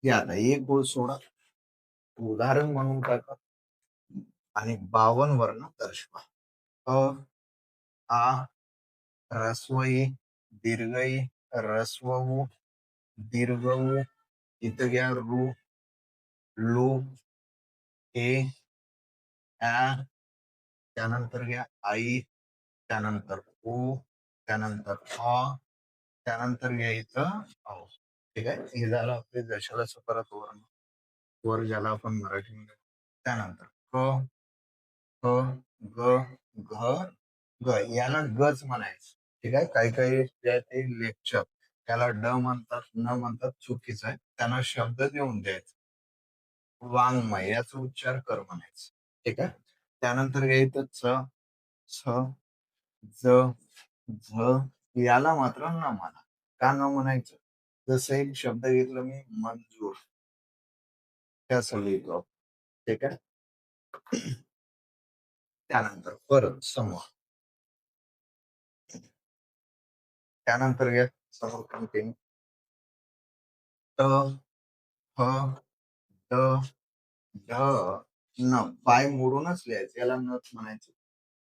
आता एक गोळ सोडा, उदाहरण म्हणून टाका आणि 52 वर्ण दर्शवा. अ, आ, ऱ्स्व, दीर्घ, ऱ्स्व, दीर्घ, इथं घ्या रू, लू, ए, आ, त्यानंतर घ्या आई, त्यानंतर ओ, त्यानंतर अ, त्यानंतर घ्या इथं औ. ठीक आहे. हे झालं आपले दशाला परत वर्ण. वर ज्याला आपण मराठीमध्ये. त्यानंतर क, ख, ग, घ, ग याला गच म्हणायचं. ठीक आहे. काही काही ते लेक्चर त्याला ड म्हणतात, न म्हणतात, चुकीचं आहे. त्यांना शब्द देऊन द्यायचा. वाङ्मय याचा उच्चार कर म्हणायचं. ठीक आहे. त्यानंतर घ्यायचं च, छ, ज, झ याला मात्र न म्हणा. का न म्हणायचं? जसं एक शब्द घेतलं मी मंजूर, त्याचं लिहितो. ठीक आहे. त्यानंतर परत समूह. त्यानंतर घ्या समोर कंटिन्यू. त, ह, द, ढ, न. पाय मोडूनच लिहायचं, याला नच म्हणायचं.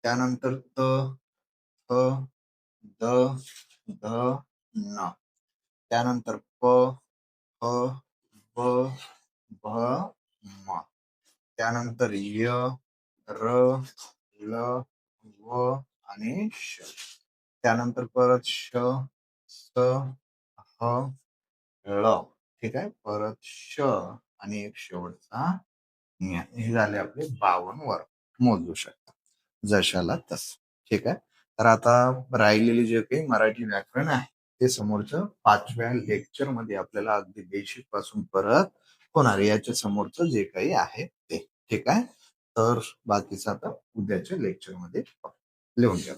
त्यानंतर त, थ, द, ध, न. त्यानंतर प, ह, ब, भ, म. त्यानंतर य, र, ल, व आणि श. त्यानंतर परत श, स, ह, ळ. ठीक आहे. परत श आणि एक शेवटचा ञ. हे झाले आपले 52 वर्ग. मोजू शकता जशाला तस. ठीक आहे. तर आता राहिलेले जे काही मराठी व्याकरण आहे ते समोरचं 5व्या लेक्चर मध्ये आपल्याला अगदी बेसिक पासून परत होणार याच्या समोरचं जे काही आहे ते. ठीक आहे. तर बाकीचं आता उद्याच्या लेक्चर मध्ये लिहून घ्या.